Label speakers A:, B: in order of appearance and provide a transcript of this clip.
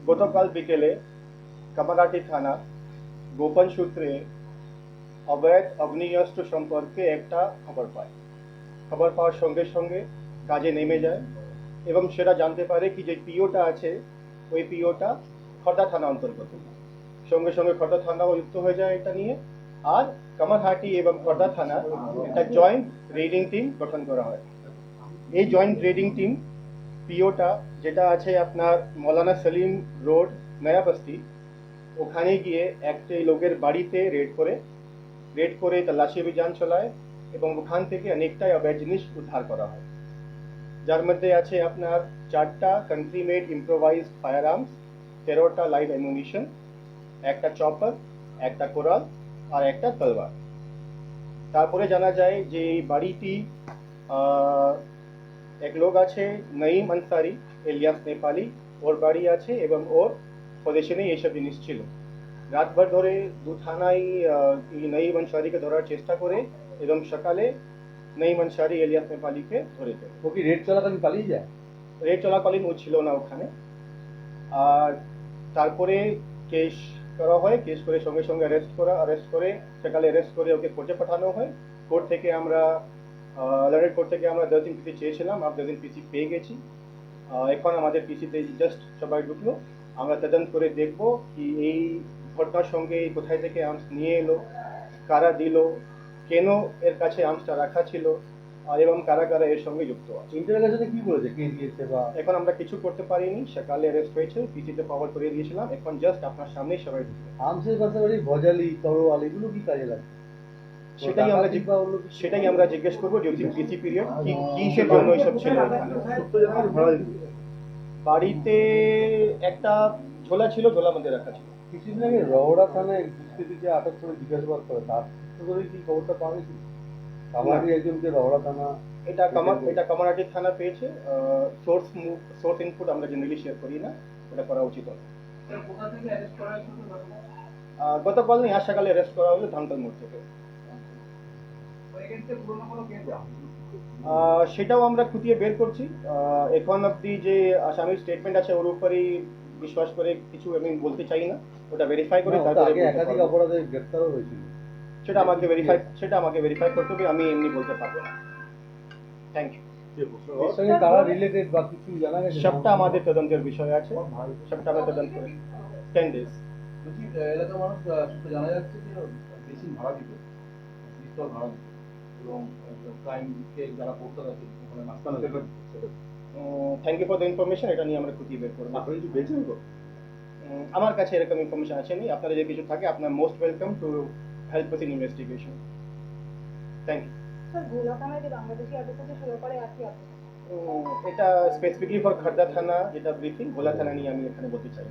A: গতকাল বিকেলে কামারহাটি থানা গোপন সূত্রে অবৈধ আগ্নেয়াস্ত্র সম্পর্কে একটা খবর পায়। খবর পাওয়ার সঙ্গে সঙ্গে কাজে নেমে যায় এবং সেটা জানতে পারে কি যে পিওটা আছে ওই পিওটা খর্দা থানা অন্তর্গত। সঙ্গে সঙ্গে খর্দা থানাও যুক্ত হয়ে যায় এটা নিয়ে, আর কামারহাটি এবং খর্দা থানা একটা জয়েন্ট রেডিং টিম গঠন করা হয়। এই জয়েন্ট রেডিং টিম পিওটা যেটা আছে আপনার মৌলানা সলিম রোড নয়া বস্তি, ওখানে গিয়ে একটি লোকের বাড়িতে রেড করে তল্লাশি অভিযান চালায় এবং ওখান থেকে অনেকটাই অবৈধ জিনিস উদ্ধার করা হয়, যার মধ্যে আছে আপনার 4টা country made improvised fire arms, 13টা লাইভ অ্যামুনিশন, একটা চপার, একটা কোরাল আর একটা তলওয়ার। তারপরে জানা যায় যে এই বাড়িটি এক লোক আছে নঈম আনসারি এলিয়াস নেপালি, ওর বাড়ি আছে এবং ওর পজিশনে এইসব জিনিস ছিল। রাতভর ধরে দু থানায় এই নঈম আনসারিকে ধরার চেষ্টা করে এবং সকালে নঈম আনসারি এলিয়াস নেপালিকে ধরে ফেলে।
B: ও কি রেড চলাকালীন পালিয়ে যায়?
A: রেড চলাকালীন ও ছিল না ওখানে। আর তারপরে কেস করা হয়, কেস করে সঙ্গে সঙ্গে অ্যারেস্ট করে সকালে অ্যারেস্ট করে ওকে কোর্টে পাঠানো হয়। কোর্ট থেকে আমরা লন্ডন কোর্ট থেকে আমরা 10 দিন পিসি চেয়েছিলাম, আমরা 10 দিন পিসি পেয়ে গেছি। এখন আমাদের পিসিতে জাস্ট সবাই ঢুকলো, আমরা তদন্ত করে দেখব কি এই ঘটনার সঙ্গে কোথায় থেকে আর্মস নিয়ে এলো, কারা দিল, কেন এর কাছে আর্মসটা রাখা ছিল, আর এবং কারা কারা এর সঙ্গে যুক্ত আছে।
B: ইন্টারোগেশনে কি বলেছে, কে দিয়েছে বা?
A: এখন আমরা কিছু করতে পারিনি, সকালে অ্যারেস্ট হয়েছে, পিসিতে পাওয়ার করে দিয়েছিলাম, এখন জাস্ট আপনার সামনেই সবাই ঢুকলো।
B: আর্মসের পাশাপাশি ভজালি, তরোয়াল এগুলো কি কাজে লাগে?
A: সেটাই আমরা জিজ্ঞেস করবো ডিউরিং পিসি পিরিয়ড কিসের জন্য এইসব ছিল। বাড়িতে একটা ঝোলা ছিল, ঝোলার মধ্যে রাখা ছিল।
B: কিছুদিন আগে রওড়া থানায় দুষ্কৃতীকে আটক করে জিজ্ঞাসাবাদ করে, তার করে কি খবরটা পাওয়া গেছে? কামারহাটি একজনকে রওড়া থানা,
A: এটা কামারহাটি থানা পেয়েছে। সোর্স ইনপুট আমরা জেনারেলি শেয়ার করি না, এটা করা উচিত নয়। গতকাল আজ সকালে অ্যারেস্ট করা হলো ধানতল মোড় থেকে। সেটাও আমরা খুঁটিয়ে বের করছি। এখন অব্দি যে আসামির স্টেটমেন্ট আছে ওর উপরেই বিশ্বাস করে কিছু আমি বলতে চাই না, ওটা ভেরিফাই করে
B: তারপরে একাধিক অপরাধে গ্রেফতারও হয়েছিল।
A: সেটা আমাকে ভেরিফাই করতে হবে, আমি এমনি বলতে পারবো না। Thank you.
B: এর সঙ্গে কারা রিলেটেড বা কিছু জানা গেছে?
A: সবটা আমাদের তদন্তের বিষয় আছে, সবটা আমরা তদন্ত করি। 10 days।
B: এলাকার মানুষ সূত্রে জানা যাচ্ছে যে বেশি ভাড়া দিত, পিস্তল ভাড়া দিত এবং ক্রাইমকে যারা করতে থাকে ওখানে মাঝখানে।
A: Thank you for the information, এটা নিয়ে আমরা খুঁটিয়ে বের করবো।
B: আপনি কিছু পেয়েছেন তো?
A: আমার কাছে এরকম ইনফরমেশন আসেনি, আপনারা যদি কিছু থাকে আপনার most welcome to help with investigation. Thank you.
C: Sir, গোলাকামায় যে বাংলাদেশি আটক হতে শুরু করে আছে
A: এটা স্পেসিফিকলি ফর খর্দা থানা যেটা ব্রিফিং, গোলা থানা নিয়ে আমি এখানে বলতে চাই।